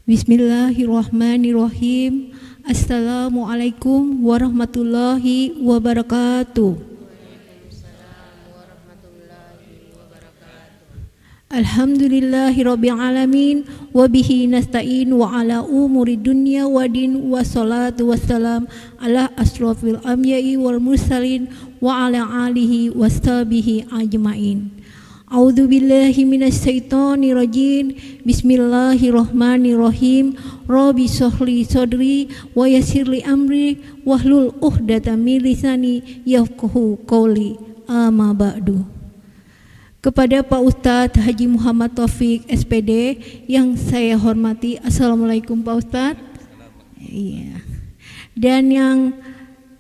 Bismillahirrahmanirrahim. Assalamualaikum warahmatullahi wabarakatuh. Alhamdulillahirabbil alamin wa bihi nasta'in wa ala umuri dunya wa din wa salatu wassalam ala asrofil anbiya'i wal mursalin wa ala alihi washabihi ajmain. A'udzu billahi minasy syaithanir rajim. Bismillahirrahmanirrahim. Rabbi shrahli sadri wa yassirli amri wahlul 'uqdatam min lisani yafqahu qawli. Amma ba'du. Kepada Pak Ustadz Haji Muhammad Taufik SPD yang saya hormati, Assalamualaikum Pak Ustadz. Iya. Dan yang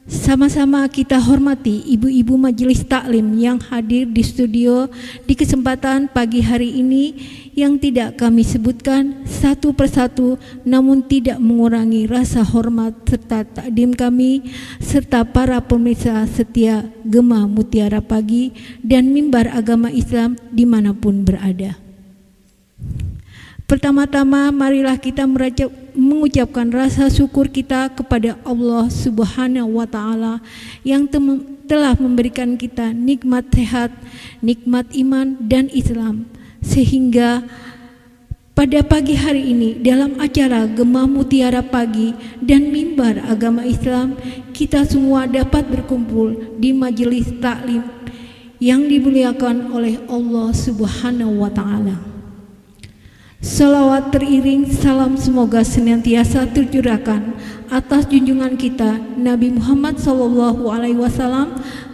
sama-sama kita hormati ibu-ibu majelis taklim yang hadir di studio di kesempatan pagi hari ini, yang tidak kami sebutkan satu persatu, namun tidak mengurangi rasa hormat serta takdim kami serta para pemirsa setia Gema Mutiara Pagi dan Mimbar Agama Islam dimanapun berada. Pertama-tama marilah kita mengucapkan rasa syukur kita kepada Allah Subhanahu wa Ta'ala yang telah memberikan kita nikmat sehat, nikmat iman dan Islam, sehingga pada pagi hari ini dalam acara Gema Mutiara Pagi dan Mimbar Agama Islam, kita semua dapat berkumpul di majelis taklim yang dimuliakan oleh Allah Subhanahu wa Ta'ala. Salawat teriring salam semoga senantiasa tercurahkan atas junjungan kita Nabi Muhammad SAW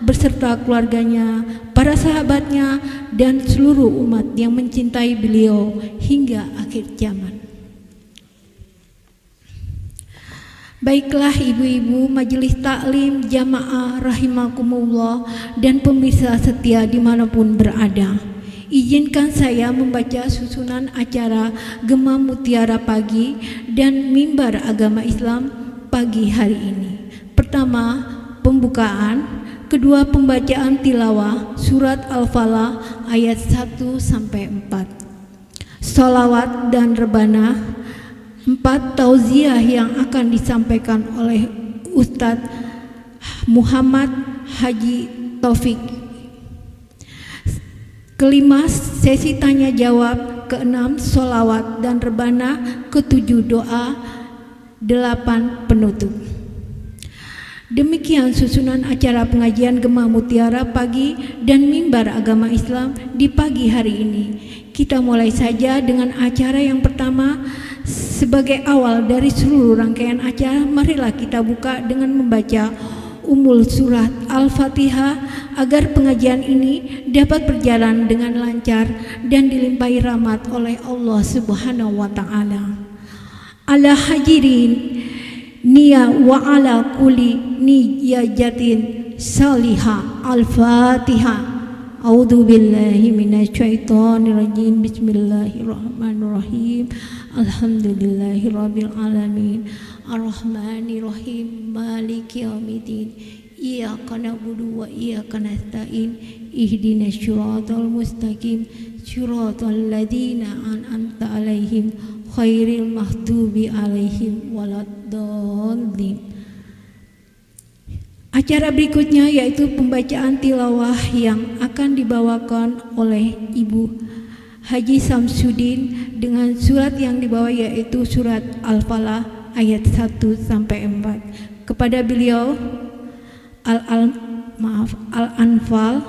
beserta keluarganya, para sahabatnya, dan seluruh umat yang mencintai beliau hingga akhir zaman. Baiklah ibu-ibu majelis taklim, jamaah rahimakumullah, dan pemirsa setia dimanapun berada, izinkan saya membaca susunan acara Gema Mutiara Pagi dan Mimbar Agama Islam pagi hari ini. Pertama, pembukaan. Kedua, pembacaan tilawah surat Al-Falah ayat 1-4. Sholawat dan rebana. 4, tauziah yang akan disampaikan oleh Ustadz Muhammad Haji Taufik. Kelima, sesi tanya jawab. Keenam, sholawat dan rebana. Ketujuh, doa. 8, penutup. Demikian susunan acara pengajian Gema Mutiara Pagi dan Mimbar Agama Islam di pagi hari ini. Kita mulai saja dengan acara yang pertama. Sebagai awal dari seluruh rangkaian acara, marilah kita buka dengan membaca Ummul Surat Al-Fatihah agar pengajian ini dapat berjalan dengan lancar dan dilimpahi rahmat oleh Allah Subhanahu wa Ta'ala. Ala hajirin niya wa ala kulli niyajatin salihah. Al-Fatihah. A'udzu billahi minasyaitonir rajim. Bismillahirrahmanirrahim. Alhamdulillahirabbil alamin. Ar-Rahmanir-Rahim. Maliki yaumiddin. Iyyaka na'budu wa iyyaka nasta'in. Ihdinas siratal mustaqim. Siratal ladzina an'amta 'alaihim ghairil maghdubi 'alaihim waladdallin. Acara berikutnya yaitu pembacaan tilawah yang akan dibawakan oleh Ibu Haji Samsudin dengan surat yang dibawa yaitu surat Al-Falah ayat 1-4. Kepada beliau Al-Anfal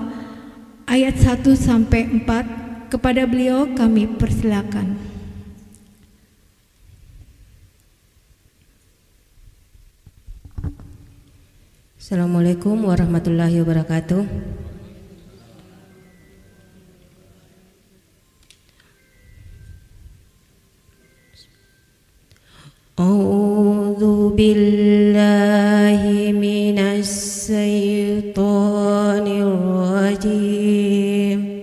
ayat 1-4. Kepada beliau kami persilakan. Assalamualaikum warahmatullahi wabarakatuh. A'udzu billahi minasy syaithanir rajim.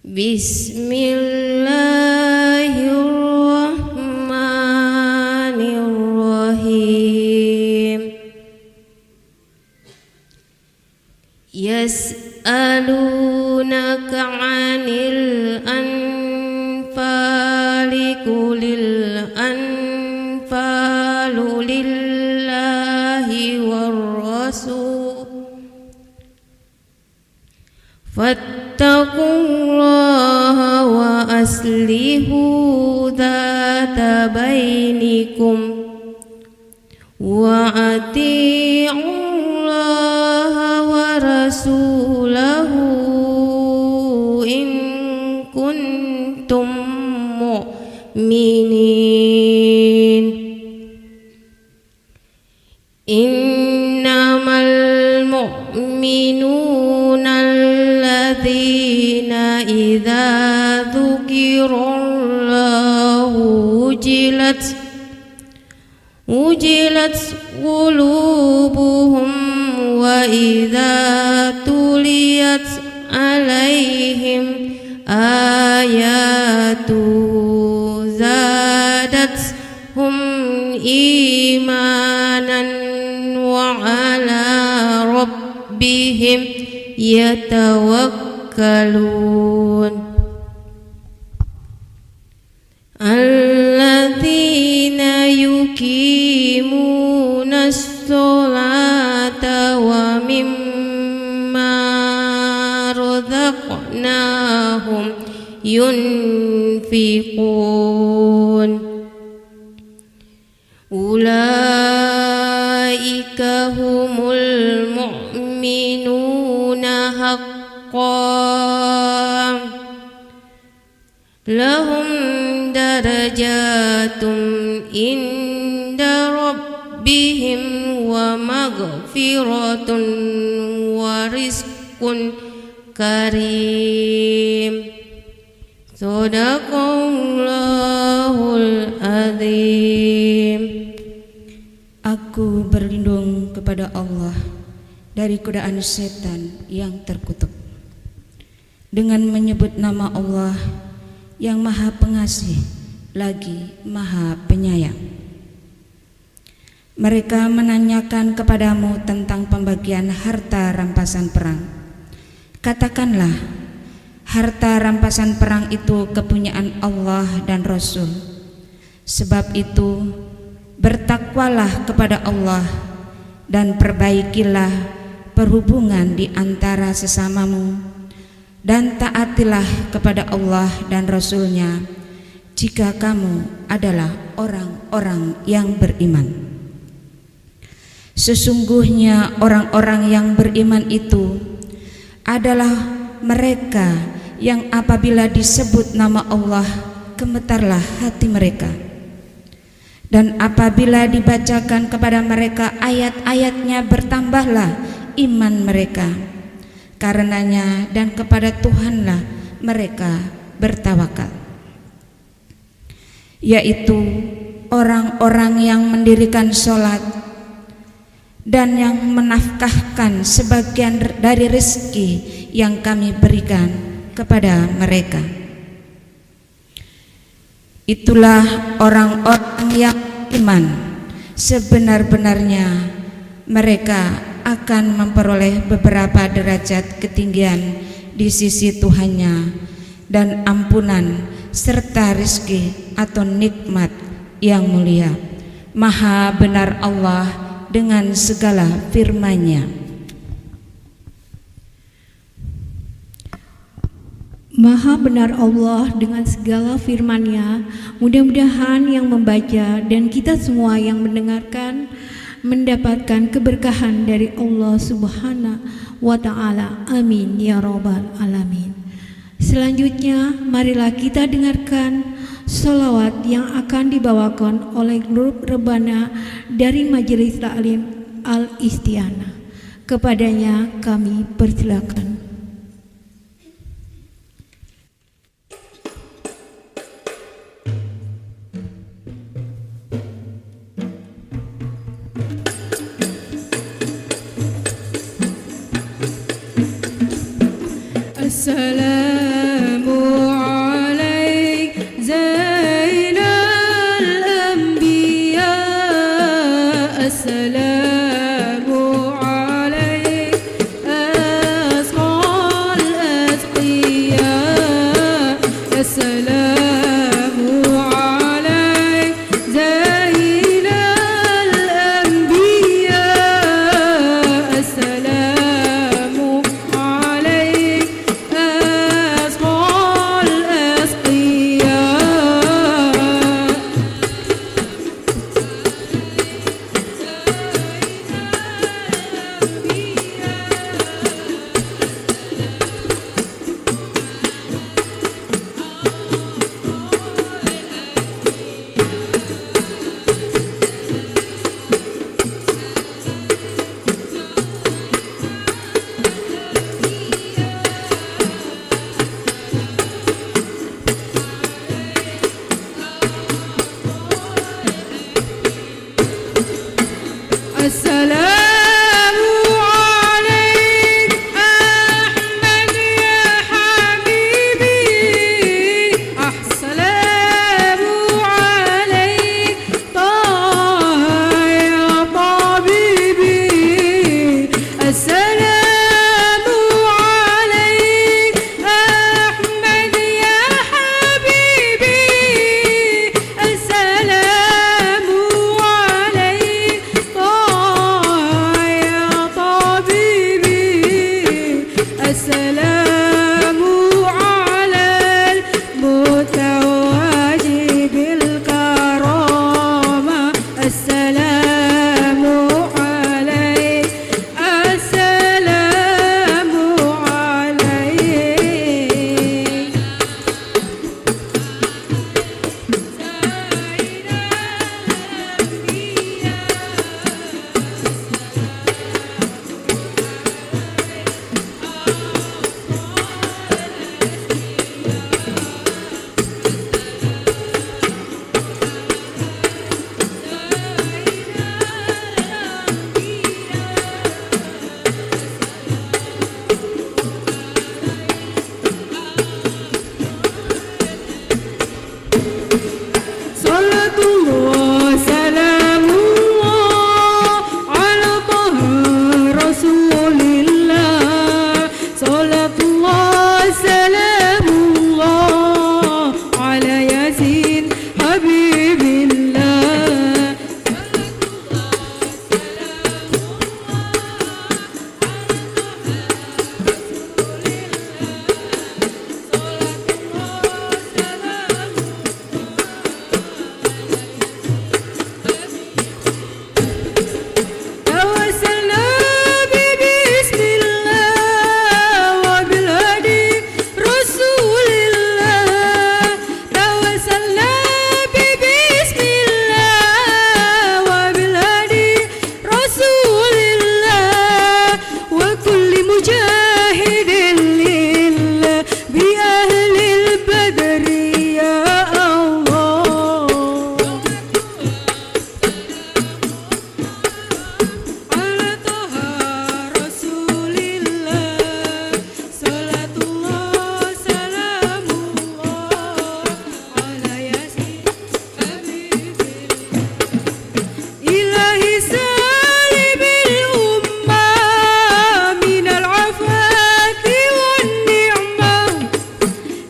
Bismillahirrahmanirrahim. Yas'alunaka 'anil anfal لله والرسول فاتقوا الله وأصلحوا ذات بينكم وأطيعوا الله ورسوله إن كنتم مؤمنين إنما المؤمنون الذين إذا ذكر الله وجلت قلوبهم وإذا تليت عليهم آياته زادتهم إيمانا وعلى ربهم يتوكلون الذين يقيمون الصلاة ومما رزقناهم ينفقون أولئك هم المؤمنون حقا لهم درجات عند ربهم ومغفرة ورزق كريم Sadaqallahul Azim. Aku berlindung kepada Allah dari godaan setan yang terkutuk dengan menyebut nama Allah yang Maha Pengasih lagi Maha Penyayang. Mereka menanyakan kepadamu tentang pembagian harta rampasan perang. Katakanlah, harta rampasan perang itu kepunyaan Allah dan Rasul. Sebab itu, bertakwalah kepada Allah dan perbaikilah perhubungan di antara sesamamu, dan taatilah kepada Allah dan Rasul-Nya jika kamu adalah orang-orang yang beriman. Sesungguhnya orang-orang yang beriman itu adalah mereka yang apabila disebut nama Allah gemetarlah hati mereka, dan apabila dibacakan kepada mereka ayat-ayatnya bertambahlah iman mereka. Karenanya dan kepada Tuhanlah mereka bertawakal, yaitu orang-orang yang mendirikan sholat dan yang menafkahkan sebagian dari rezeki yang kami berikan kepada mereka. Itulah orang-orang yang iman. Sebenar-benarnya mereka akan memperoleh beberapa derajat ketinggian di sisi Tuhannya dan ampunan serta rezeki atau nikmat yang mulia. Maha benar Allah dengan segala firman-Nya. Maha benar Allah dengan segala firman-Nya. Mudah-mudahan yang membaca dan kita semua yang mendengarkan mendapatkan keberkahan dari Allah Subhanahu wa Ta'ala. Amin ya Rabbal Alamin. Selanjutnya marilah kita dengarkan sholawat yang akan dibawakan oleh grup rebana dari Majelis Taklim Al-Istianah. Kepadanya kami persilakan. Assalamu alaik Zainal Anbiya. Assalamu alaik Asqal Atqiya. Assalamu alaik Zainal السلام عليك أحمد يا حبيبي السلام عليك طه يا طبيبي السلام عليك أحمد يا حبيبي السلام عليك طه يا طبيبي السلام على المتوج بالكرامة السلام عليك السلام عليك صلاة الله سلام الله على طه رسول الله صلاة الله سلام الله على ياسين حبيب الله توسلنا ببسم الله وبالهدي رسول الله توسلنا ببسم الله وبالهدي رسول الله وكل مجاهد لله بأهل البدر يا الله على طه رسول الله صلاة الله سلام الله على ياسين حبيب الله إلهي سالم الأمة من العفاة والنعمة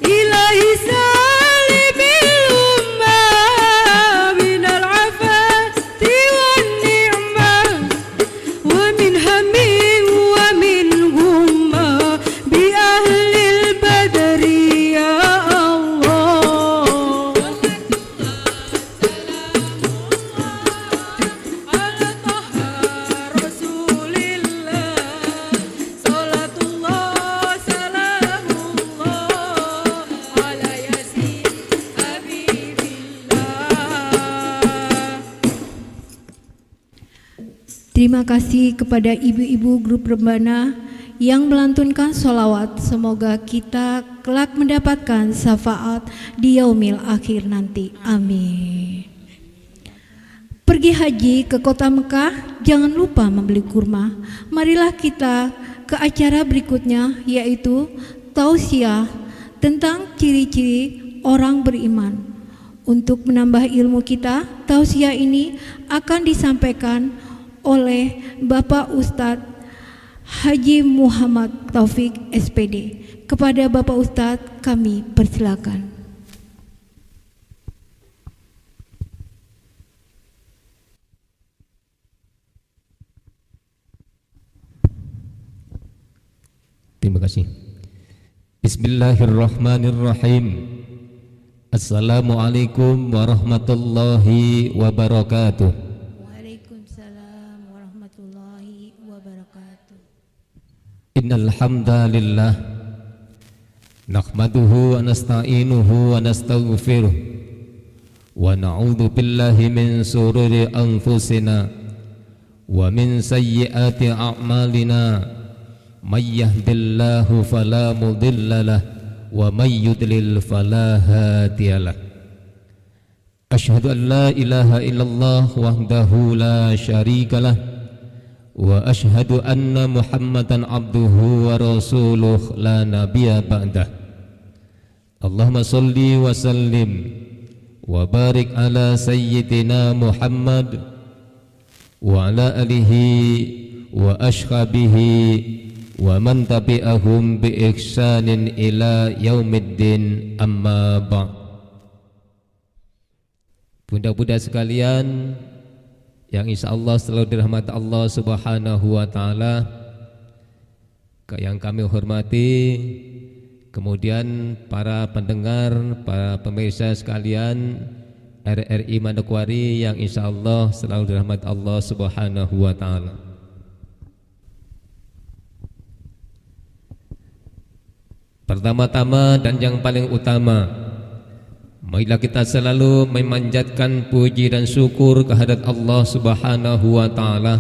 إلهي سالم الأمة من العفاة والنعمة ومن هم ومن غمة بأهل البدر يا الله على طه رسول الله صلاة الله سلام الله على ياسين حبيب الله. Terima kasih kepada ibu-ibu grup Rebana yang melantunkan sholawat. Semoga kita kelak mendapatkan syafaat di yaumil akhir nanti. Amin. Pergi haji ke kota Mekah, jangan lupa membeli kurma. Marilah kita ke acara berikutnya, yaitu tausiah tentang ciri-ciri orang beriman. Untuk menambah ilmu kita, tausiah ini akan disampaikan oleh Bapak Ustadz Haji Muhammad Taufik SPD. Kepada Bapak Ustadz kami persilakan. Terima kasih. Bismillahirrahmanirrahim. Assalamualaikum warahmatullahi wabarakatuh. Waalaikumsalam warahmatullahi wabarakatuh. Innal hamdalillah nahmaduhu wa nasta'inuhu wa nastaghfiruh wa na'udzu billahi min shururi anfusina wa min sayyiati a'malina. May yahdihillahu fala mudhillalah wa may yudlil fala hadiyalah. Asyhadu an la ilaha illallah wahdahu la syarikalah wa ashhadu anna Muhammadan abduhu wa rasuluh la nabiyya ba'dah. Allahumma salli wa sallim wa barik ala sayyidina Muhammad wa ala alihi wa ashabihi wa man tabi'ahum bi ihsanin ila yaumiddin, amma ba'. Bunda-bunda sekalian yang insyaallah selalu dirahmati Allah Subhanahu wa taala, yang kami hormati, kemudian para pendengar, para pemirsa sekalian RRI Manokwari yang insyaallah selalu dirahmati Allah Subhanahu wa taala. Pertama-tama dan yang paling utama, marilah kita selalu memanjatkan puji dan syukur kehadirat Allah Subhanahu wa taala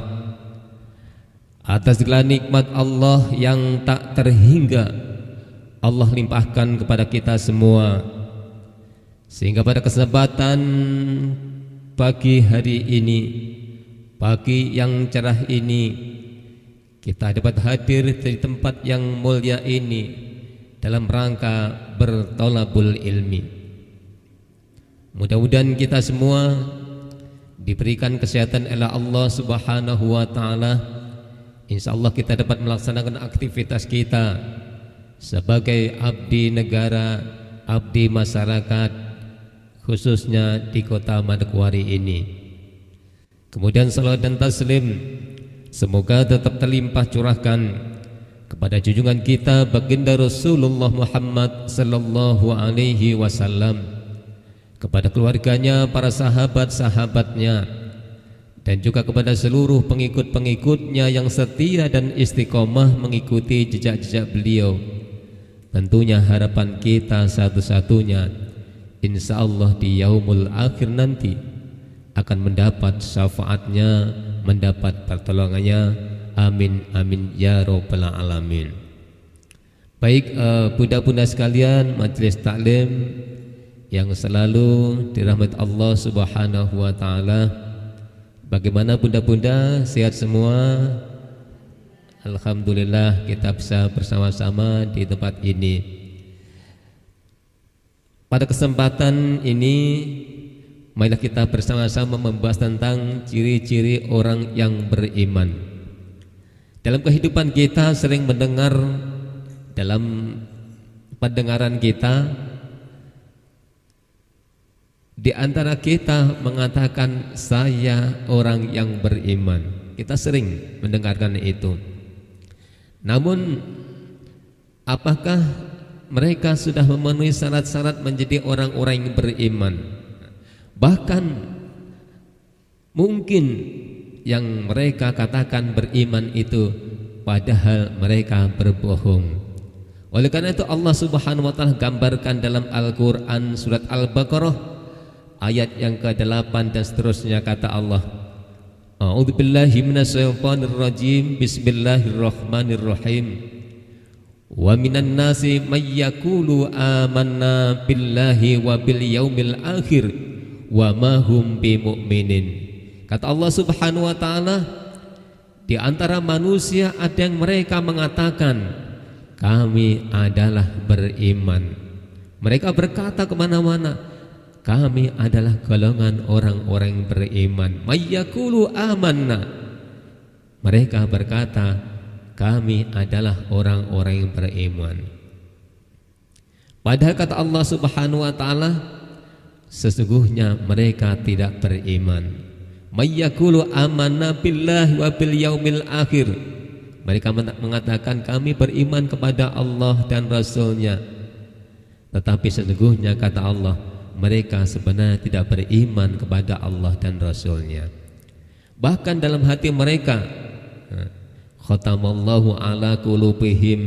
atas segala nikmat Allah yang tak terhingga Allah limpahkan kepada kita semua, sehingga pada kesempatan pagi hari ini, pagi yang cerah ini, kita dapat hadir di tempat yang mulia ini dalam rangka bertolabul ilmi. Mudah-mudahan kita semua diberikan kesehatan oleh Allah Subhanahu wa taala. Insyaallah kita dapat melaksanakan aktivitas kita sebagai abdi negara, abdi masyarakat, khususnya di kota Manokwari ini. Kemudian salawat dan taslim semoga tetap terlimpah curahkan kepada junjungan kita baginda Rasulullah Muhammad sallallahu alaihi wasallam, kepada keluarganya, para sahabat-sahabatnya, dan juga kepada seluruh pengikut-pengikutnya yang setia dan istiqomah mengikuti jejak-jejak beliau. Tentunya harapan kita satu-satunya, insyaallah di yaumul akhir nanti akan mendapat syafaatnya, mendapat pertolongannya. Amin amin ya rabbal alamin. Baik, bunda-bunda sekalian majelis taklim yang selalu dirahmati Allah Subhanahu wa taala, bagaimana bunda-bunda, sehat semua? Alhamdulillah kita bisa bersama-sama di tempat ini. Pada kesempatan ini marilah kita bersama-sama membahas tentang ciri-ciri orang yang beriman. Dalam kehidupan kita sering mendengar, dalam pendengaran kita, di antara kita mengatakan saya orang yang beriman. Kita sering mendengarkan itu. Namun apakah mereka sudah memenuhi syarat-syarat menjadi orang-orang yang beriman? Bahkan mungkin yang mereka katakan beriman itu padahal mereka berbohong. Oleh karena itu Allah Subhanahu wa taala gambarkan dalam Al-Qur'an surat Al-Baqarah ayat yang ke-8 dan seterusnya, kata Allah, A'udzubillahi minasyaitonirrajim, bismillahirrahmanirrahim. Wa minan nasi may yaqulu amanna billahi wa bil yaumil akhir wa ma hum bimu'minin. Kata Allah Subhanahu wa taala, di antara manusia ada yang mereka mengatakan kami adalah beriman. Mereka berkata kemana-mana, kami adalah golongan orang-orang beriman. Mayyakulu amanna. Mereka berkata kami adalah orang-orang yang beriman. Padahal kata Allah Subhanahu wa taala, sesungguhnya mereka tidak beriman. Mayyakulu amanna billahi wa bil yaumil akhir. Mereka mengatakan kami beriman kepada Allah dan Rasulnya, tetapi sesungguhnya kata Allah, mereka sebenarnya tidak beriman kepada Allah dan Rasulnya. Bahkan dalam hati mereka, khatamallahu ala qulubihim,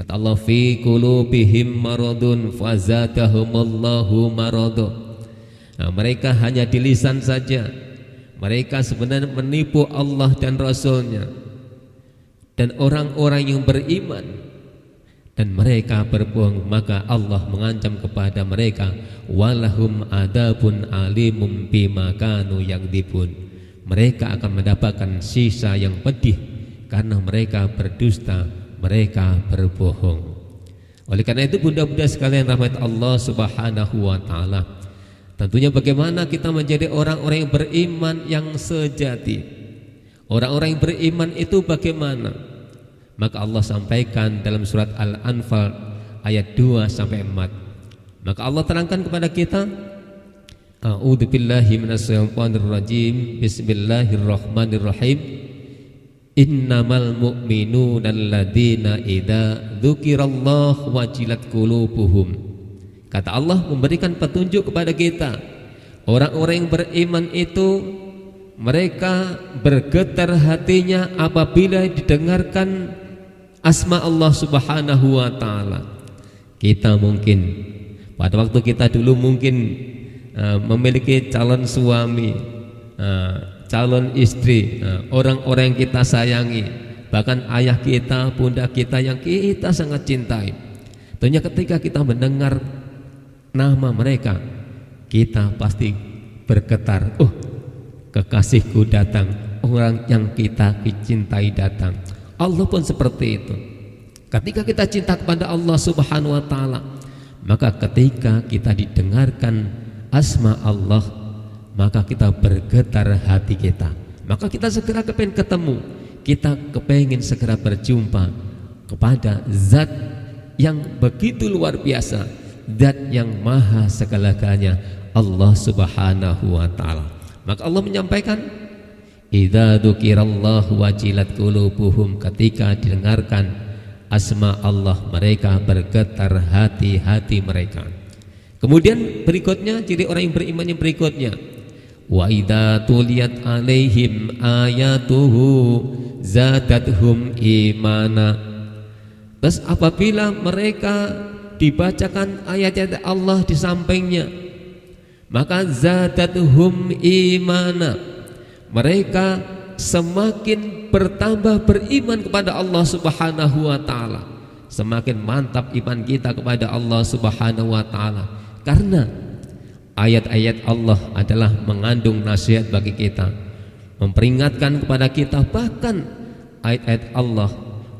kata Allah, fi qulubihim maradun fazadahumullahu maradu. Mereka hanya di lisan saja, mereka sebenarnya menipu Allah dan Rasulnya. Dan orang-orang yang beriman dan mereka berbohong, maka Allah mengancam kepada mereka, walahum adabun alimum bima kanu yakdzibun. mereka akan mendapatkan sisa yang pedih karena mereka berdusta, mereka berbohong. Oleh karena itu bunda-bunda sekalian rahmat Allah Subhanahu wa taala, tentunya bagaimana kita menjadi orang-orang yang beriman yang sejati. Orang-orang yang beriman itu bagaimana? Maka Allah sampaikan dalam surat Al-Anfal ayat 2 sampai 4. Maka Allah terangkan kepada kita, A'udzu billahi minasyaitonir rajim. Bismillahirrahmanirrahim. Innamal mu'minuna alladzina idza dzukirallahu wajilat qulubuhum. Kata Allah memberikan petunjuk kepada kita, orang-orang yang beriman itu mereka bergetar hatinya apabila didengarkan asma Allah Subhanahu wa taala. Kita mungkin pada waktu kita dulu mungkin memiliki calon suami, calon istri, orang-orang yang kita sayangi, bahkan ayah kita, bunda kita yang kita sangat cintai. Tentunya ketika kita mendengar nama mereka, kita pasti bergetar, oh kekasihku datang, orang yang kita cintai datang. Allah pun seperti itu. Ketika kita cinta kepada Allah Subhanahu wa taala, maka ketika kita didengarkan asma Allah, maka kita bergetar hati kita, maka kita segera kepengen ketemu, kita kepengen segera berjumpa kepada zat yang begitu luar biasa, zat yang maha segala-galanya, Allah Subhanahu wa taala. Maka Allah menyampaikan, idza dzukirallahu wajilat qulubuhum, ketika didengarkan asma Allah mereka bergetar hati-hati mereka. Kemudian berikutnya ciri orang yang beriman yang berikutnya, wa idza tuliyat alaihim ayatuhu zadathum imana. Terus apabila mereka dibacakan ayat-ayat Allah di sampingnya, maka zadathum imana, mereka semakin bertambah beriman kepada Allah Subhanahu wa taala. Semakin mantap iman kita kepada Allah Subhanahu wa taala. Karena ayat-ayat Allah adalah mengandung nasihat bagi kita, memperingatkan kepada kita, bahkan ayat-ayat Allah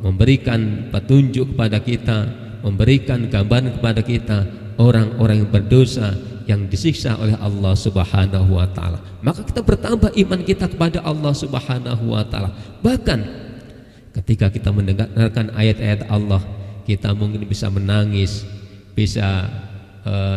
memberikan petunjuk kepada kita, memberikan gambaran kepada kita orang-orang yang berdosa yang disiksa oleh Allah Subhanahu wa taala. Maka kita bertambah iman kita kepada Allah Subhanahu wa taala. Bahkan ketika kita mendengarkan ayat-ayat Allah, kita mungkin bisa menangis, bisa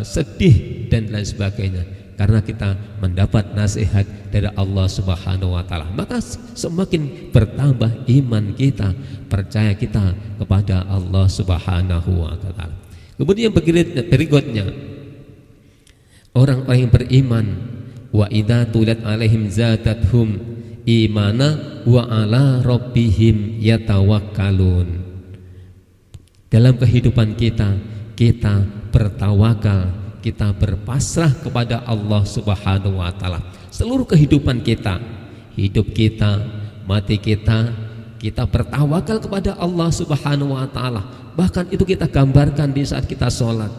sedih dan lain sebagainya, karena kita mendapat nasihat dari Allah Subhanahu wa taala. Maka semakin bertambah iman kita, percaya kita kepada Allah Subhanahu wa taala. Kemudian berikutnya, orang-orang yang beriman, wa idza tuliyat alaihim zadathum imana wa ala rabbihim yatawakkalun. Dalam kehidupan kita bertawakal, kita berpasrah kepada Allah Subhanahu wa taala. Seluruh kehidupan kita, hidup kita, mati kita, kita bertawakal kepada Allah Subhanahu wa taala. Bahkan itu kita gambarkan di saat kita sholat.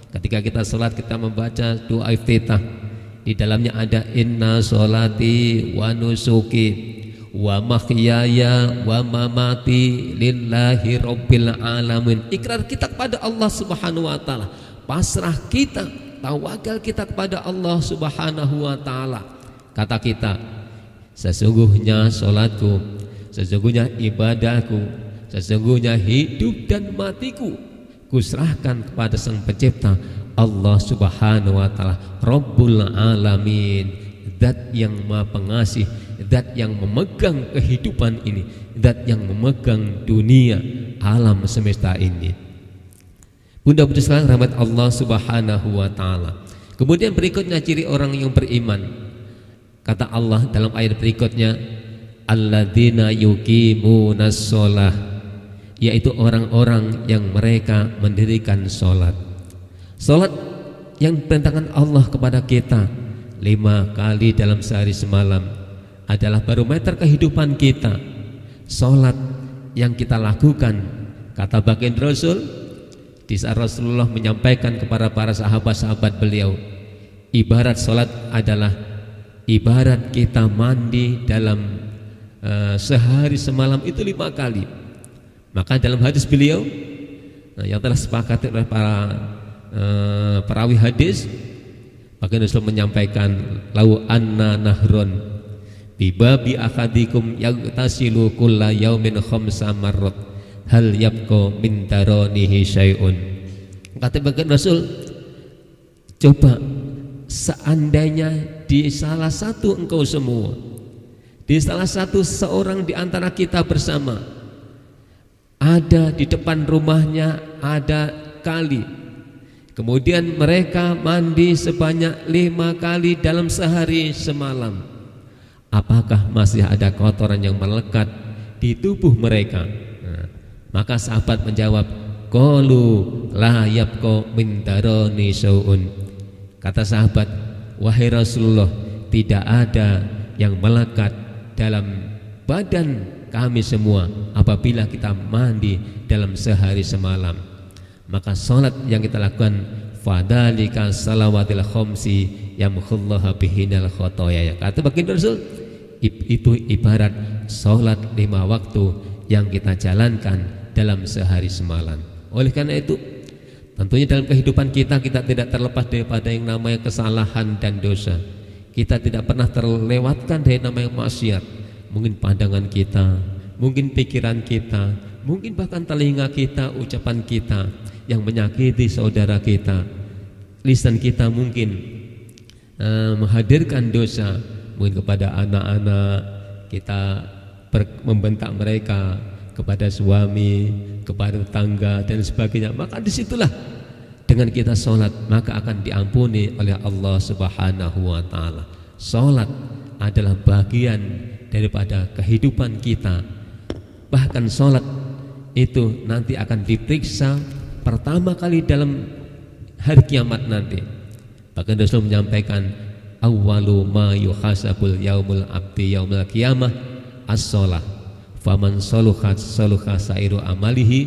Ketika kita sholat, kita membaca doa iftitah. Di dalamnya ada inna sholati wa nusuki wa mahyaya wa mamati lillahi rabbil alamin. Ikrar kita kepada Allah Subhanahu wa taala, pasrah kita, tawakal kita kepada Allah Subhanahu wa taala. Kata kita, sesungguhnya salatku, sesungguhnya ibadahku, sesungguhnya hidup dan matiku kuserahkan kepada Sang Pencipta Allah Subhanahu wa taala, Rabbul alamin, zat yang Maha Pengasih, zat yang memegang kehidupan ini, zat yang memegang dunia, alam semesta ini. Bunda-bunda sekalian rahmat Allah Subhanahu wa taala. Kemudian berikutnya ciri orang yang beriman. Kata Allah dalam ayat berikutnya, alladzina yuqimunas shalah, yaitu orang-orang yang mereka mendirikan salat. Salat yang diperintahkan Allah kepada kita 5 kali dalam sehari semalam adalah barometer kehidupan kita. Salat yang kita lakukan, kata baginda Rasul, di saat Rasulullah menyampaikan kepada para sahabat-sahabat beliau, ibarat salat adalah ibarat kita mandi dalam sehari semalam itu 5 kali. Maka dalam hadis beliau yang telah sepakati oleh para perawi hadis, maka Rasul menyampaikan lau anna nahron bibabi akadikum yagtasilu kulla yaumin khamsa marrat hal yabqa min daranihi syai'un. Kata bagian Rasul, coba seandainya di salah satu engkau semua, di salah satu seorang di antara kita bersama, ada di depan rumahnya ada kali, kemudian mereka mandi sebanyak 5 kali dalam sehari semalam, apakah masih ada kotoran yang melekat di tubuh mereka? Maka sahabat menjawab, qalu la yabqa min darani syai'un. Kata sahabat, wahai Rasulullah, tidak ada yang melekat dalam badan kami semua apabila kita mandi dalam sehari semalam. Maka salat yang kita lakukan, fadalika salawatil khamsi yamkhullahu bihinal khotoya. Kata baginda Rasul, itu ibarat salat 5 waktu yang kita jalankan dalam sehari semalam. Oleh karena itu, tentunya dalam kehidupan kita tidak terlepas daripada yang namanya kesalahan dan dosa. Kita tidak pernah terlewatkan dari namanya maksiat. Mungkin pandangan kita, mungkin pikiran kita, mungkin bahkan telinga kita, ucapan kita yang menyakiti saudara kita. Lisan kita mungkin menghadirkan dosa, mungkin kepada anak-anak kita, membentak mereka, kepada suami, kepada tetangga dan sebagainya. Maka disitulah dengan kita sholat maka akan diampuni oleh Allah Subhanahu wa ta'ala. Sholat adalah bagian daripada kehidupan kita. Bahkan sholat itu nanti akan diperiksa pertama kali dalam hari kiamat nanti. Bahkan Rasul menyampaikan, awwalu ma yuhasabul yaumul abdi yaumul qiyamah as-sholah, faman saluhat saluha sairu amalihi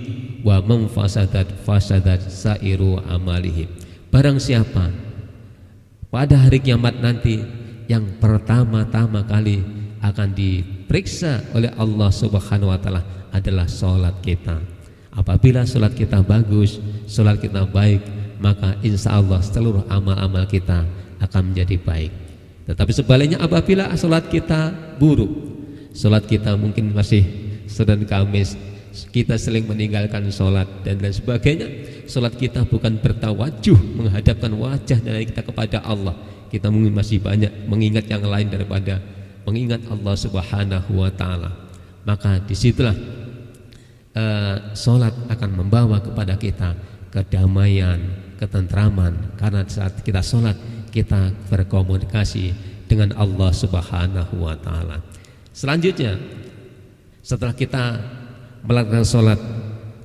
wa man fasadat fasadat sairu amalihi. Barang siapa pada hari kiamat nanti yang pertama-tama kali akan diperiksa oleh Allah Subhanahu wa ta'ala adalah sholat kita. Apabila sholat kita bagus, sholat kita baik, maka insya Allah seluruh amal-amal kita akan menjadi baik. Tetapi sebaliknya apabila sholat kita buruk, sholat kita mungkin masih Senin Kamis, kita sering meninggalkan sholat dan lain sebagainya, sholat kita bukan bertawajuh menghadapkan wajah dari kita kepada Allah, kita mungkin masih banyak mengingat yang lain daripada mengingat Allah Subhanahu wa ta'ala. Maka disitulah sholat akan membawa kepada kita kedamaian, ketentraman. Karena saat kita sholat kita berkomunikasi dengan Allah Subhanahu wa ta'ala. Selanjutnya, setelah kita melakukan sholat,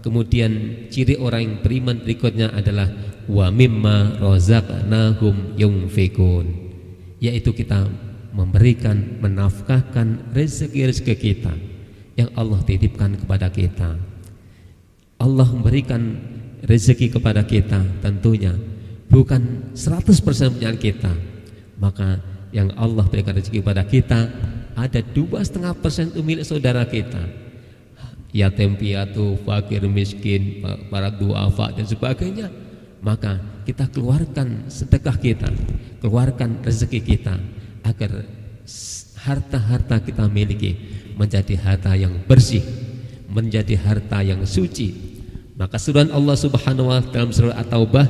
kemudian ciri orang yang beriman berikutnya adalah wa mimma razaqnahum yunfikun, yaitu kita memberikan, menafkahkan rezeki-rezeki kita yang Allah titipkan kepada kita. Allah memberikan rezeki kepada kita tentunya bukan 100% punya kita. Maka yang Allah berikan rezeki kepada kita ada 2,5% itu milik saudara kita, yatim piatu, fakir miskin, para duafa dan sebagainya. Maka kita keluarkan sedekah kita, keluarkan rezeki kita, agar harta-harta kita miliki menjadi harta yang bersih, menjadi harta yang suci. Maka suruhan Allah Subhanahu wa ta'ala dalam surah At-Taubah,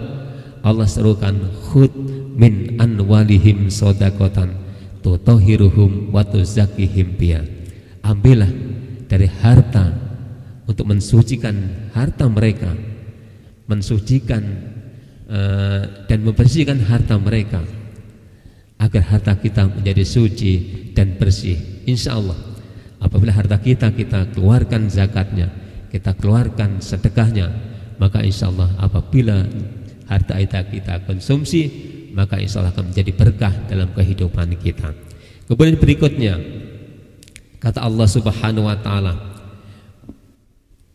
Allah serukan khud min anwalihim shadaqatan tutahhiruhum wa tuzakkihim biha. Ambillah dari harta untuk mensucikan harta mereka, mensucikan dan membersihkan harta mereka, agar harta kita menjadi suci dan bersih. Insya Allah apabila harta kita keluarkan zakatnya, kita keluarkan sedekahnya, maka insya Allah apabila harta kita konsumsi, maka insya Allah akan menjadi berkah dalam kehidupan kita. Kemudian berikutnya kata Allah Subhanahu wa ta'ala,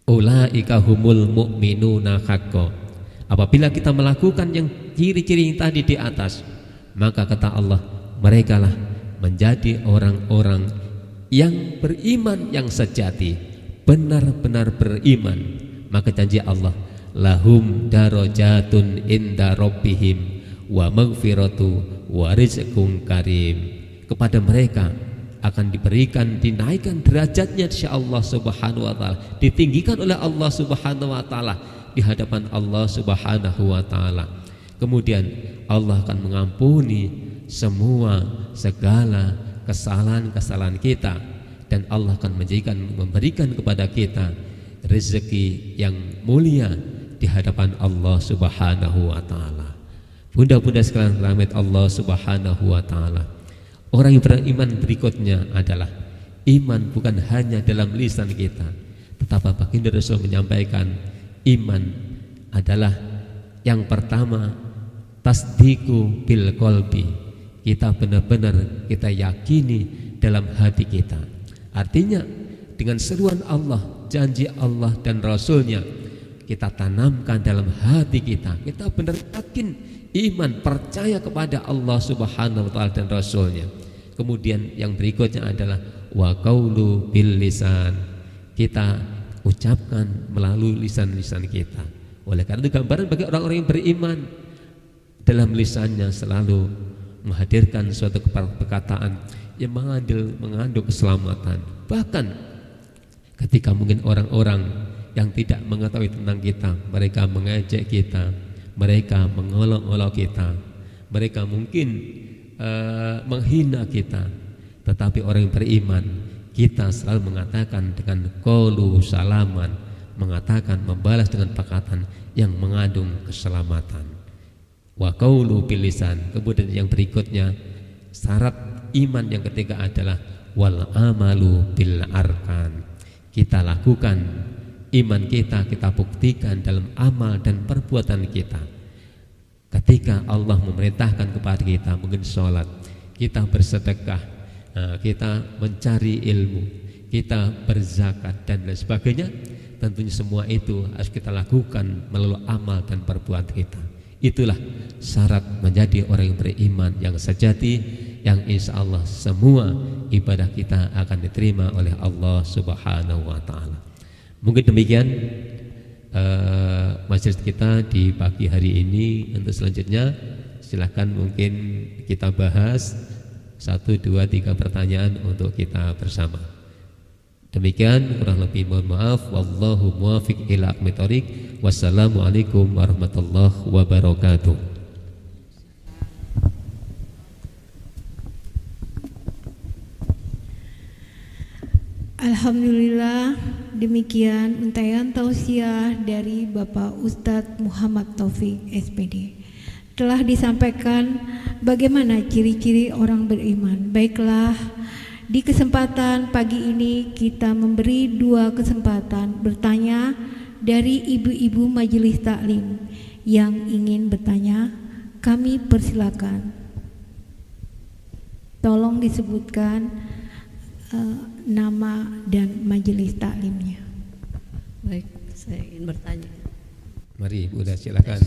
ulaika humul mu'minuna haqqo. Apabila kita melakukan yang ciri-ciri yang tadi di atas, maka kata Allah, merekalah menjadi orang-orang yang beriman yang sejati, benar-benar beriman, maka janji Allah, lahum darajatun inda rabbihim wa maghfiratu wa rizqun karim. Kepada mereka akan diberikan, dinaikkan derajatnya insya Allah subhanahu wa ta'ala, ditinggikan oleh Allah subhanahu wa ta'ala di hadapan Allah subhanahu wa ta'ala. Kemudian Allah akan mengampuni semua segala kesalahan-kesalahan kita, dan Allah akan memberikan kepada kita rezeki yang mulia di hadapan Allah subhanahu wa ta'ala. Bunda-bunda sekalian rahmat Allah subhanahu wa ta'ala, orang yang beriman berikutnya adalah iman bukan hanya dalam lisan kita, tetapi baginda Rasul menyampaikan iman adalah yang pertama tasdiku bil qalbi, kita benar-benar kita yakini dalam hati kita. Artinya dengan seruan Allah, janji Allah dan Rasulnya kita tanamkan dalam hati kita, kita benar yakin iman, percaya kepada Allah subhanahu wa ta'ala dan Rasulnya. Kemudian yang berikutnya adalah wa qaulu bil lisan, kita ucapkan melalui lisan-lisan kita. Oleh karena itu gambaran bagi orang-orang yang beriman, dalam lisannya selalu menghadirkan suatu perkataan yang mengandung keselamatan. Bahkan ketika mungkin orang-orang yang tidak mengetahui tentang kita, mereka mengejek kita, mereka mengolok-olok kita, mereka mungkin menghina kita, tetapi orang yang beriman, kita selalu mengatakan dengan qaulu salaman, mengatakan membalas dengan perkataan yang mengandung keselamatan. Wa qaulu bil lisan. Kemudian yang berikutnya, syarat iman yang ketiga adalah wal amalu bil arkan. Kita lakukan iman kita buktikan dalam amal dan perbuatan kita. Ketika Allah memerintahkan kepada kita, mungkin sholat, kita bersedekah, kita mencari ilmu, kita berzakat dan lain sebagainya, tentunya semua itu harus kita lakukan melalui amal dan perbuatan kita. Itulah syarat menjadi orang yang beriman yang sejati, yang insya Allah semua ibadah kita akan diterima oleh Allah subhanahu wa ta'ala. Mungkin demikian majelis kita di pagi hari ini. Untuk selanjutnya silakan mungkin kita bahas 1, 2, 3 pertanyaan untuk kita bersama. Demikian, kurang lebih mohon maaf. Wallahu muwaffiq ila aqwamit thoriq. Wassalamualaikum warahmatullahi wabarakatuh. Alhamdulillah, demikian untayan tausiah dari Bapak Ustadz Muhammad Taufik SPD. Telah disampaikan bagaimana ciri-ciri orang beriman. Baiklah, di kesempatan pagi ini kita memberi 2 kesempatan bertanya dari ibu-ibu majelis taklim. Yang ingin bertanya, kami persilakan. Tolong disebutkan nama dan majelis taklimnya. Baik, saya ingin bertanya. Mari Bunda, silakan.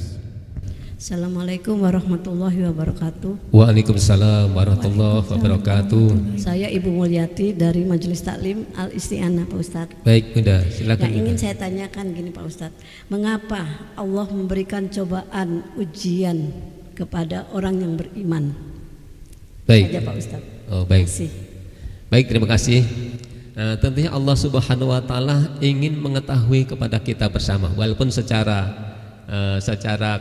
Assalamualaikum warahmatullahi wabarakatuh. Waalaikumsalam warahmatullahi wabarakatuh. Saya Ibu Mulyati dari Majelis Taklim Al Isti'anah, Pak Ustadz. Baik Bunda, silakan. Yang ingin Bunda saya tanyakan gini Pak Ustadz, mengapa Allah memberikan cobaan ujian kepada orang yang beriman? Baik. Saja Pak Ustadz. Oh baik. Terima kasih. Baik, terima kasih. Tentunya Allah subhanahu wa ta'ala ingin mengetahui kepada kita bersama, walaupun secara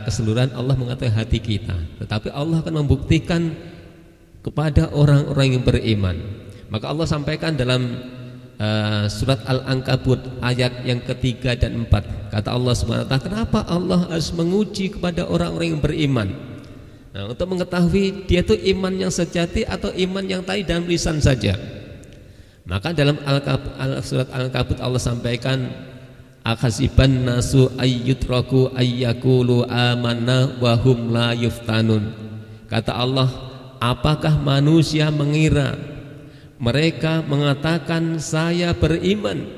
keseluruhan Allah mengetahui hati kita, tetapi Allah akan membuktikan kepada orang-orang yang beriman. Maka Allah sampaikan dalam surat Al-Ankabut ayat yang ketiga dan 4, kata Allah subhanahu wa ta'ala, kenapa Allah harus menguji kepada orang-orang yang beriman? Untuk mengetahui dia itu iman yang sejati atau iman yang tadi dalam lisan saja. Maka dalam surat Al-Ankabut Allah sampaikan, akhasiban nasu ayyutraku ayyakulu amanna wa hum la yuftanun. Kata Allah, apakah manusia mengira mereka mengatakan saya beriman,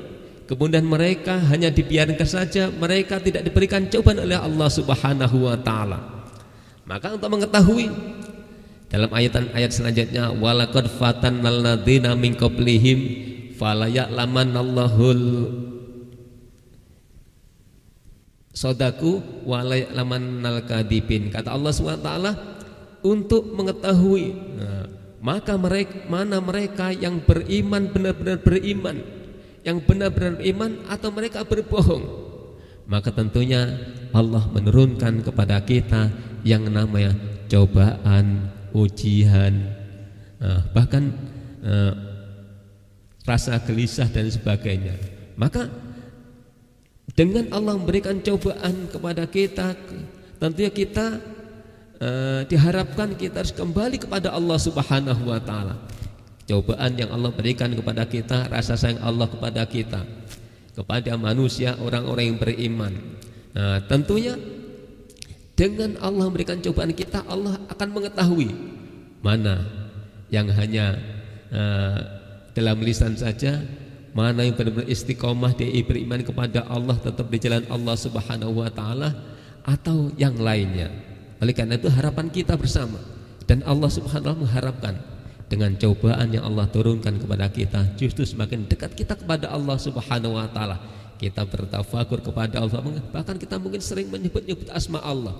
kemudian mereka hanya dibiarkan saja, mereka tidak diberikan cobaan oleh Allah subhanahu wa ta'ala. Maka untuk mengetahui Dalam ayat selanjutnya, walaqad fatannal ladzina min qablihim falaya'lamannallahul sodaku walaya'lamannal kadibin. Kata Allah SWT untuk mengetahui maka mereka yang beriman benar-benar beriman, yang benar-benar beriman atau mereka berbohong. Maka tentunya Allah menurunkan kepada kita yang namanya cobaan, ujian, bahkan rasa gelisah dan sebagainya. Maka dengan Allah memberikan cobaan kepada kita, tentunya kita diharapkan kita harus kembali kepada Allah Subhanahu wa taala. Cobaan yang Allah berikan kepada kita, rasa sayang Allah kepada kita, kepada manusia, orang-orang yang beriman. Tentunya dengan Allah memberikan cobaan kita, Allah akan mengetahui mana yang hanya dalam lisan saja, mana yang benar-benar istiqomah dia beriman kepada Allah, tetap di jalan Allah Subhanahu wa taala, atau yang lainnya. Oleh karena itu harapan kita bersama, dan Allah Subhanahu wa taala mengharapkan dengan cobaan yang Allah turunkan kepada kita, justru semakin dekat kita kepada Allah Subhanahu wa taala. Kita bertafakur kepada Allah, bahkan kita mungkin sering menyebut-nyebut asma Allah.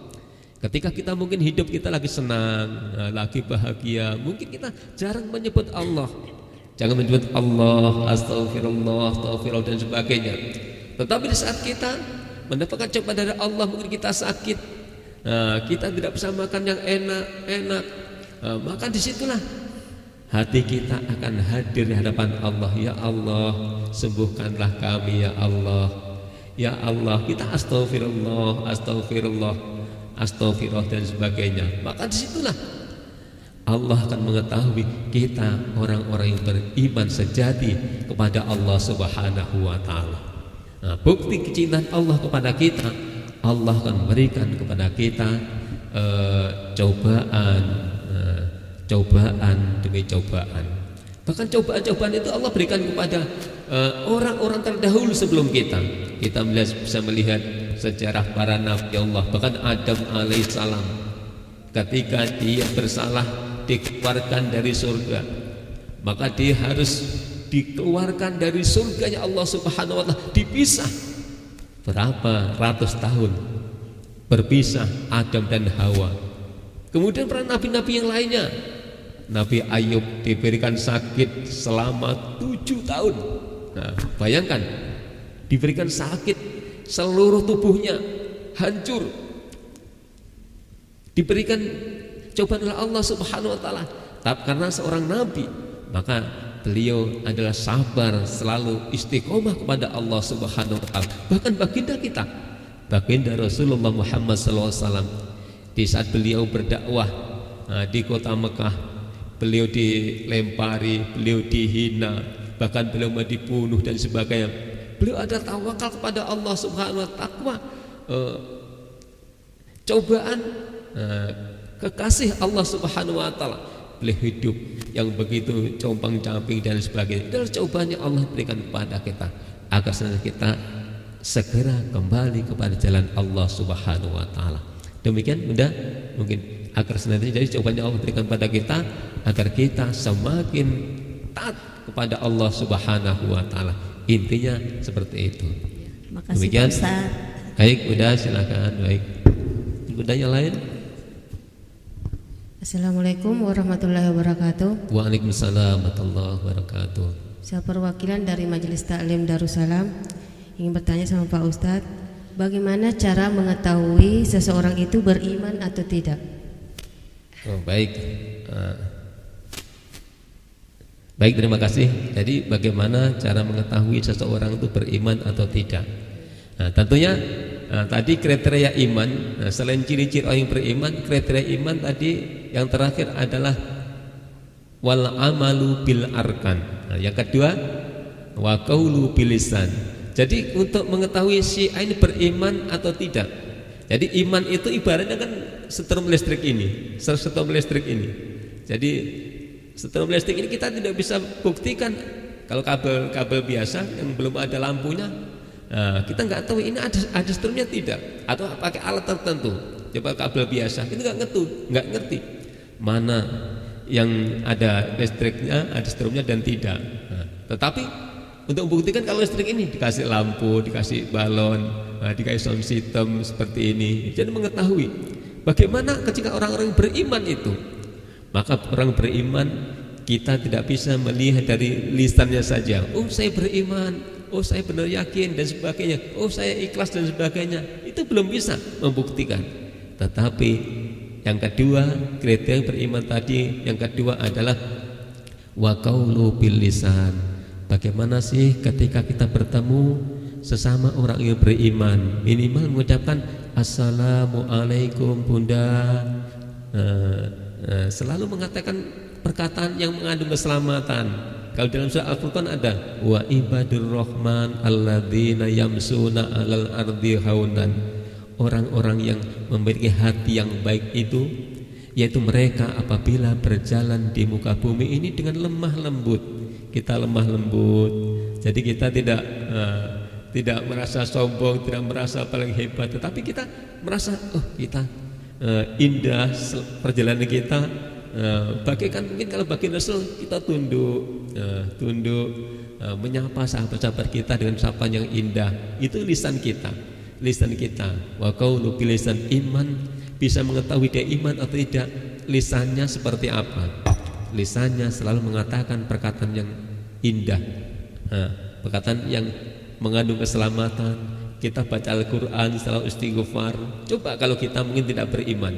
Ketika kita mungkin hidup kita lagi senang, lagi bahagia, mungkin kita jarang menyebut Allah. Jangan menyebut Allah, astagfirullah, astagfirullah dan sebagainya. Tetapi di saat kita mendapatkan cobaan dari Allah, mungkin kita sakit, kita tidak bisa makan yang enak, maka disitulah hati kita akan hadir di hadapan Allah. Ya Allah, sembuhkanlah kami ya Allah. Ya Allah, kita astagfirullah, astagfirullah, astagfirullah dan sebagainya. Maka disitulah Allah akan mengetahui kita orang-orang yang beriman sejati kepada Allah Subhanahu wa taala. Bukti kecintaan Allah kepada kita, Allah akan memberikan kepada kita cobaan demi cobaan. Bahkan cobaan-cobaan itu Allah berikan kepada orang-orang terdahulu sebelum kita. Kita bisa melihat sejarah para nabi Allah. Bahkan Adam alaihissalam, ketika dia bersalah dikeluarkan dari surga, maka dia harus dikeluarkan dari surganya Allah Subhanahu wa taala, dipisah berapa ratus tahun, berpisah Adam dan Hawa. Kemudian para nabi-nabi yang lainnya, Nabi Ayub diberikan sakit selama 7 tahun. Nah, bayangkan diberikan sakit, seluruh tubuhnya hancur, diberikan cobaan oleh Allah Subhanahu wa taala. Tapi karena seorang nabi, maka beliau adalah sabar, selalu istiqomah kepada Allah Subhanahu wa taala. Bahkan baginda kita, baginda Rasulullah Muhammad SAW, di saat beliau berdakwah di kota Mekah, beliau dilempari, beliau dihina, bahkan beliau mau dibunuh dan sebagainya. Beliau ada tawakal kepada Allah Subhanahu wa taala, takwa, cobaan, kekasih Allah Subhanahu wa taala. Beliau hidup yang begitu compang-camping dan sebagainya. Adalah cobaan yang Allah berikan kepada kita agar kita segera kembali kepada jalan Allah Subhanahu wa taala. Demikian mudah mungkin agar senantiasa jadi cobaan yang Allah berikan kepada kita agar kita semakin taat kepada Allah Subhanahu wa taala. Intinya seperti itu. Makasih Demikian. Pak Ustaz. Baik, udah silakan. Baik. Udah yang lain? Assalamualaikum warahmatullahi wabarakatuh. Waalaikumsalam warahmatullahi wabarakatuh. Saya perwakilan dari Majelis Taklim Darussalam ingin bertanya sama Pak Ustadz, bagaimana cara mengetahui seseorang itu beriman atau tidak? Baik. Baik, terima kasih. Jadi bagaimana cara mengetahui seseorang itu beriman atau tidak? Tentunya tadi kriteria iman, selain ciri-ciri orang yang beriman, kriteria iman tadi yang terakhir adalah wal amalu bil arkan. Yang kedua wa qaulu bil lisan. Jadi untuk mengetahui si ini beriman atau tidak. Jadi iman itu ibaratnya kan setrum listrik ini, Jadi setrum listrik ini kita tidak bisa buktikan kalau kabel biasa yang belum ada lampunya. Kita nggak tahu ini ada strumnya tidak, atau pakai alat tertentu. Coba kabel biasa itu nggak ngerti. mana yang ada listriknya, ada strumnya dan tidak. Nah, tetapi untuk membuktikan kalau listrik ini dikasih lampu, dikasih balon, dikasih sound system seperti ini, jadi mengetahui bagaimana ketika orang-orang beriman itu. Maka orang beriman kita tidak bisa melihat dari lisannya saja. Oh saya beriman, oh saya benar yakin dan sebagainya, oh saya ikhlas dan sebagainya. Itu belum bisa membuktikan. Tetapi yang kedua, kriteria beriman tadi, yang kedua adalah wa qaulu bil lisan. Bagaimana sih ketika kita bertemu sesama orang yang beriman, minimal mengucapkan assalamualaikum bunda, selalu mengatakan perkataan yang mengandung keselamatan. Kalau dalam surah Al-Furqan ada wa ibadur rahman alladzina yamsuna 'alal ardi haunan. Orang-orang yang memiliki hati yang baik itu, yaitu mereka apabila berjalan di muka bumi ini dengan lemah lembut. Kita lemah lembut, jadi kita tidak merasa sombong, tidak merasa paling hebat, tetapi kita merasa kita indah perjalanan kita. Bagaikan mungkin kalau bagi Rasul kita tunduk, menyapa sahabat-sahabat kita dengan sapaan yang indah. Itu lisan kita. Wa qaulu bil lisan, iman bisa mengetahui dia iman atau tidak. Lisannya seperti apa? Lisannya selalu mengatakan perkataan yang indah, perkataan yang mengandung keselamatan. Kita baca Al-Quran, selalu istighfar. Coba kalau kita mungkin tidak beriman,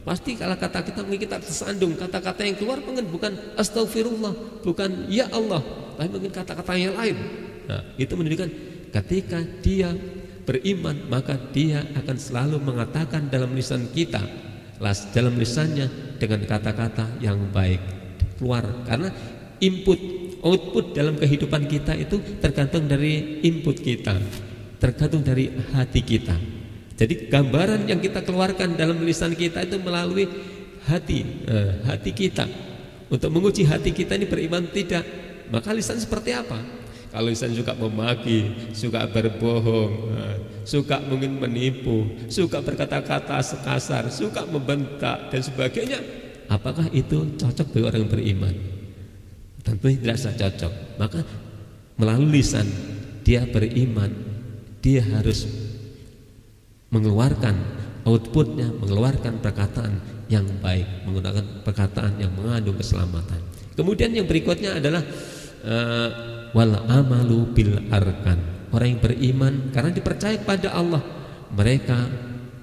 pasti kalau kata kita mungkin kita tersandung. Kata-kata yang keluar mungkin bukan astagfirullah, bukan ya Allah, tapi mungkin kata-kata yang lain. Itu menunjukkan ketika dia beriman, maka dia akan selalu mengatakan dalam lisan kita, dalam lisannya dengan kata-kata yang baik keluar. Karena output dalam kehidupan kita itu tergantung dari input kita, tergantung dari hati kita. Jadi gambaran yang kita keluarkan dalam lisan kita itu melalui hati kita. Untuk menguji hati kita ini beriman tidak, maka lisan seperti apa? Kalau lisan suka memaki, suka berbohong, suka mungkin menipu, suka berkata-kata sekasar, suka membentak dan sebagainya, apakah itu cocok bagi orang yang beriman? Tentunya tidak cocok. Maka melalui lisan dia beriman, dia harus mengeluarkan outputnya, mengeluarkan perkataan yang baik, menggunakan perkataan yang mengandung keselamatan. Kemudian yang berikutnya adalah wal amalu bil arkan. Orang yang beriman karena dipercaya kepada Allah, mereka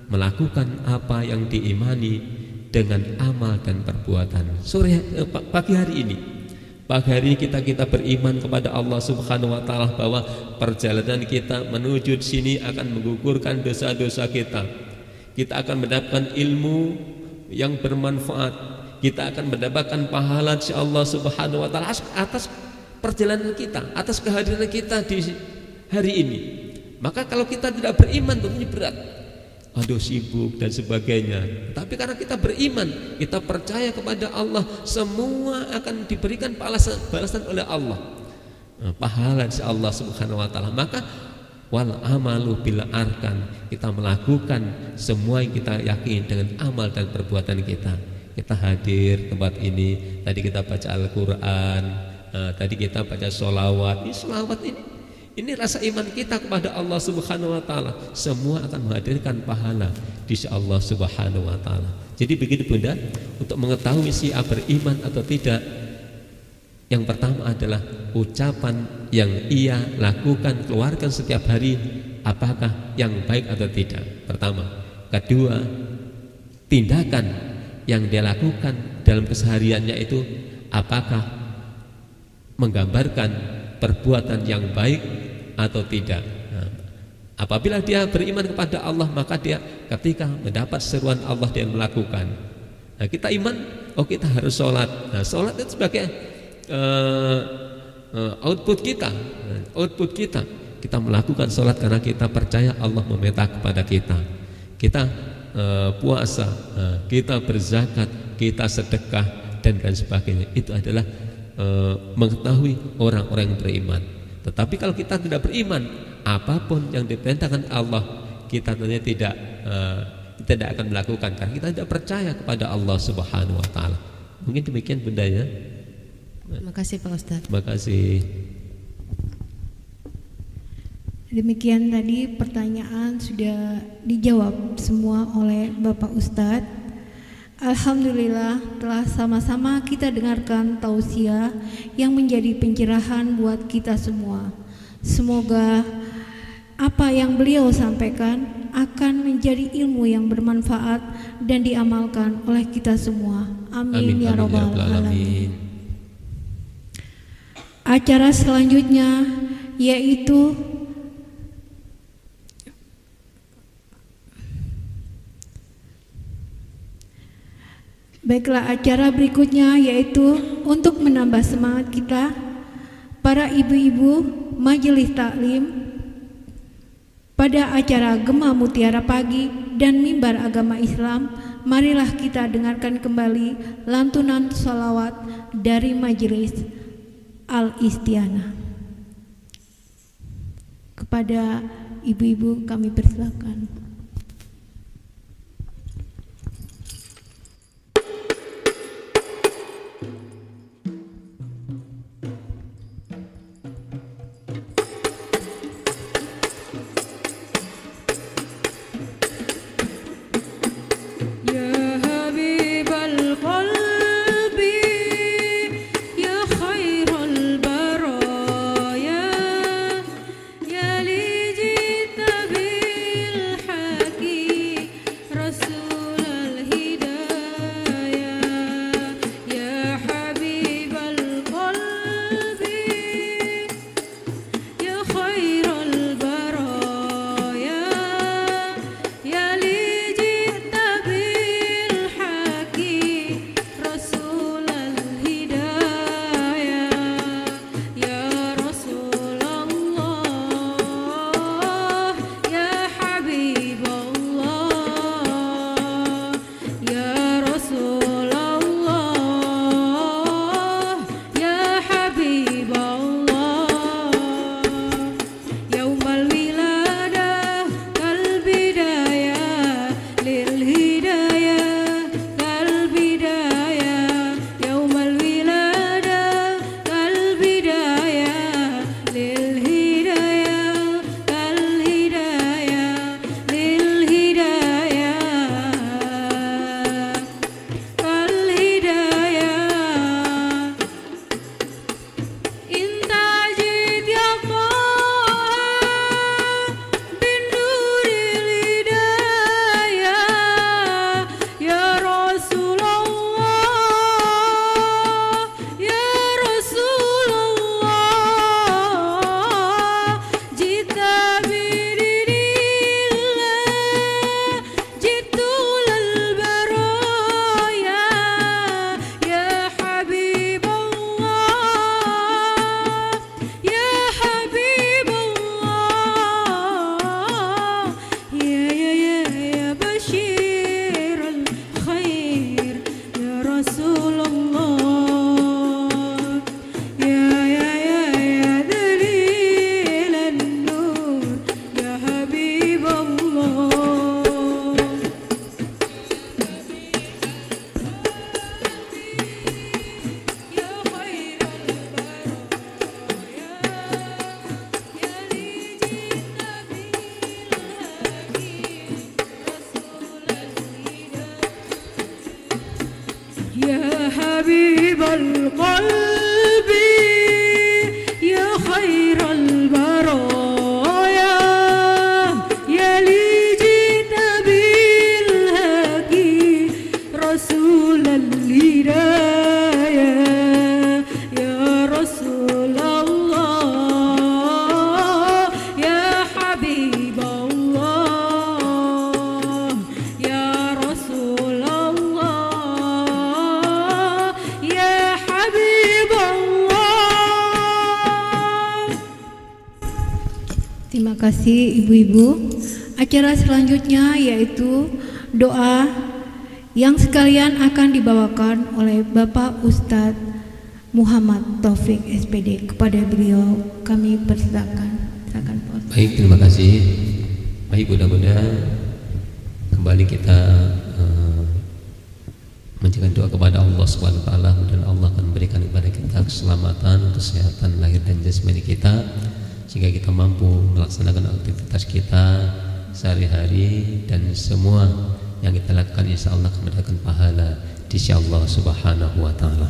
melakukan apa yang diimani dengan amal dan perbuatan. Pagi hari ini kita beriman kepada Allah Subhanahu wa taala bahwa perjalanan kita menuju sini akan menggugurkan dosa-dosa kita. Kita akan mendapatkan ilmu yang bermanfaat. Kita akan mendapatkan pahala insyaallah Subhanahu wa taala atas perjalanan kita, atas kehadiran kita di hari ini. Maka kalau kita tidak beriman tentunya berat. Aduh sibuk dan sebagainya. Tapi karena kita beriman, kita percaya kepada Allah, semua akan diberikan balasan oleh Allah. Pahala insyaallah Subhanahu wa taala. Maka wal amalu bil arkan, kita melakukan semua yang kita yakin dengan amal dan perbuatan kita. Kita hadir tempat ini, tadi kita baca Al-Qur'an, tadi kita baca sholawat. Ini rasa iman kita kepada Allah Subhanahu wa taala, semua akan menghadirkan pahala di sisi Allah Subhanahu wa taala. Jadi begitu Bunda, untuk mengetahui si beriman atau tidak, yang pertama adalah ucapan yang ia lakukan, keluarkan setiap hari, apakah yang baik atau tidak. Pertama. Kedua, tindakan yang dia lakukan dalam kesehariannya itu apakah menggambarkan perbuatan yang baik atau tidak. Apabila dia beriman kepada Allah, maka dia ketika mendapat seruan Allah dia melakukan. Kita iman, kita harus sholat. Sholat itu sebagai output kita. Kita melakukan sholat karena kita percaya Allah meminta kepada kita. Kita puasa, kita berzakat, kita sedekah dan lain sebagainya. Itu adalah mengetahui orang-orang yang beriman. Tetapi kalau kita tidak beriman, apapun yang diperintahkan Allah, kita tentunya kita tidak akan melakukan karena kita tidak percaya kepada Allah Subhanahu wa taala. Mungkin demikian Bunda ya. Terima kasih Pak Ustadz. Terima kasih. Demikian tadi pertanyaan sudah dijawab semua oleh Bapak Ustadz. Alhamdulillah telah sama-sama kita dengarkan tausiah yang menjadi pencerahan buat kita semua. Semoga apa yang beliau sampaikan akan menjadi ilmu yang bermanfaat dan diamalkan oleh kita semua. Amin, ya rabbal alamin. Acara selanjutnya yaitu baiklah, acara berikutnya yaitu untuk menambah semangat kita, para ibu-ibu majelis taklim pada acara Gema Mutiara Pagi dan Mimbar Agama Islam. Marilah kita dengarkan kembali lantunan sholawat dari majelis Al-Istianah. Kepada ibu-ibu kami persilakan. Terima kasih ibu-ibu. Acara selanjutnya yaitu doa yang sekalian akan dibawakan oleh Bapak Ustadz Muhammad Taufik SPD. Kepada beliau kami persilakan. Silakan Pak Ustadz. Baik, terima kasih. Baik, mudah-mudahan kembali kita menjaga doa kepada Allah Subhanahu wa taala, dan Allah akan memberikan kepada kita keselamatan, kesehatan lahir dan jasmani kita, sehingga kita mampu melaksanakan aktivitas kita sehari-hari, dan semua yang kita lakukan insya Allah akan mendapatkan pahala di sisi Allah Subhanahu wa taala.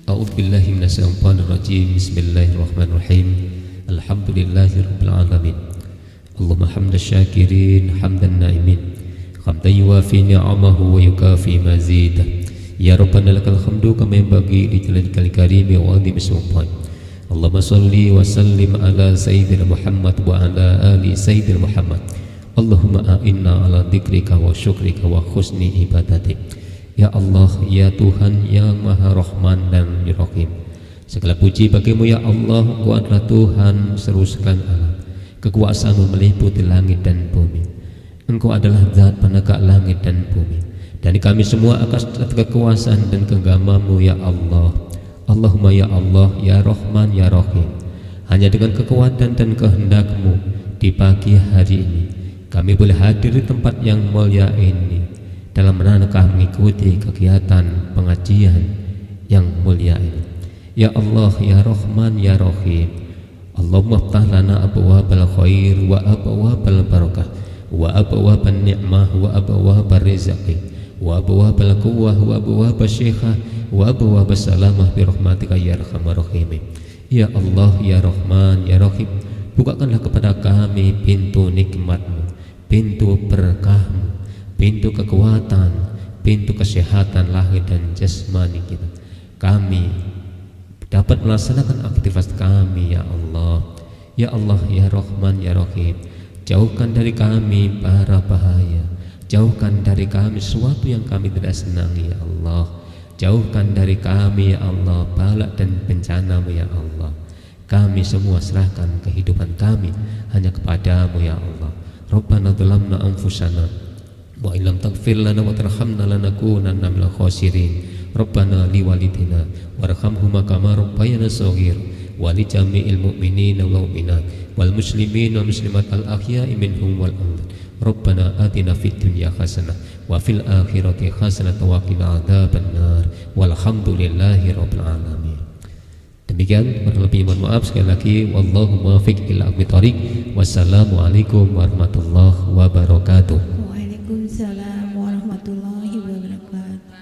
A'udzubillahi minasyaitonir rajim. Bismillahirrahmanirrahim. Alhamdulillahirabbil alamin. Allahumma hamdas syakirin hamdan na'imin, hamdan yuwafi ni'amahu wa yukafi mazidah. Ya Rabbana lakal hamdu kama yanbaghi li jalalika al-karimi wa 'azimi sultan. Allahumma salli wa sallim ala sayyidina Muhammad wa ala ali sayyidina Muhammad. Allahumma a'inna ala dzikrika wa syukrika wa husni ibadatik. Ya Allah, ya Tuhan yang Maha Rahman dan Rahim, segala puji bagimu ya Allah. Engkau adalah Tuhan seluruh segala alam, kekuasaanmu meliputi langit dan bumi. Engkau adalah zat penegak langit dan bumi, dan kami semua atas kekuasaan dan genggamanmu ya Allah. Allahumma ya Allah, ya Rahman, ya Rahim, hanya dengan kekuatan dan kehendakmu di pagi hari ini kami boleh hadir di tempat yang mulia ini dalam rangka mengikuti kegiatan pengajian yang mulia ini. Ya Allah, ya Rahman, ya Rahim, Allahumma ftah lana abwaabal khair wa abwaabal barakah wa abwaabal ni'mah wa abwaabal rizqi wa abwaabal quwwah wa abwaabal syikhah wa abwaabal salamah bi rahmatika ya arhamar rahimin. Ya Allah, ya Rahman, ya Rahim, bukakanlah kepada kami pintu nikmat-Mu, pintu berkah-Mu, pintu kekuatan, pintu kesehatan lahir dan jasmani kita. Kami dapat melaksanakan aktivitas kami ya Allah. Ya Allah, ya Rahman, ya Rahim, jauhkan dari kami para bahaya, jauhkan dari kami sesuatu yang kami tidak senangi ya Allah. Jauhkan dari kami ya Allah bala dan bencana-Mu ya Allah. Kami semua serahkan kehidupan kami hanya kepada-Mu ya Allah. Rabbana dzalamna anfusana wa illam taghfir lana wa tarhamna lanakunanna minal khasirin. Rabbana liwalidina warhamhuma kama rabbayana shaghir wa li jami'il mu'minina wal mu'minat wal muslimin wal muslimat al ahya'i minhum wal amwat. Rabbana atina fid dunya hasanah wa fil akhirati hasanah wa qina adzabannar. Walhamdulillahi rabbil alamin. Demikian, berlebih mohon maaf sekali lagi. Wallahu muwaffiq ila aqwamit thoriq. Wassalamualaikum warahmatullahi wabarakatuh. Waalaikumsalam warahmatullahi wabarakatuh.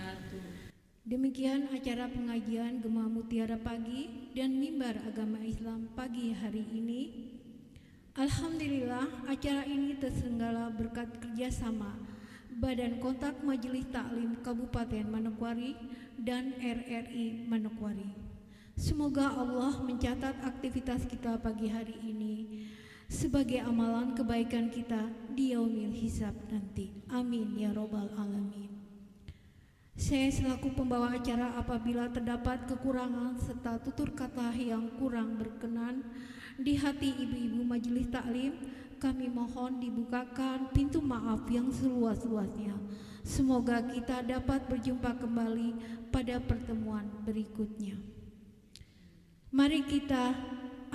Demikian acara pengajian Gema Mutiara Pagi dan Mimbar Agama Islam pagi hari ini. Alhamdulillah, acara ini terselenggara berkat kerjasama Badan Kontak Majelis Taklim Kabupaten Manokwari dan RRI Manokwari. Semoga Allah mencatat aktivitas kita pagi hari ini sebagai amalan kebaikan kita di yaumil hisab nanti. Amin ya robbal alamin. Saya selaku pembawa acara, apabila terdapat kekurangan serta tutur kata yang kurang berkenan di hati ibu-ibu majelis taklim, kami mohon dibukakan pintu maaf yang seluas-luasnya. Semoga kita dapat berjumpa kembali pada pertemuan berikutnya. Mari kita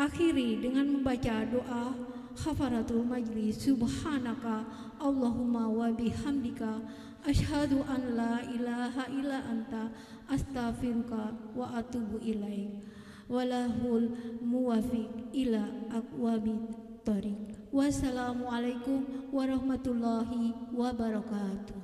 akhiri dengan membaca doa Khafaratul Majlis. Subhanaka Allahumma wa bihamdika asyhadu an la ilaha illa anta astaghfiruka wa atubu ilaik. Walahul muwafiq ila aqwamit thoriq. Wassalamualaikum warahmatullahi wabarakatuh.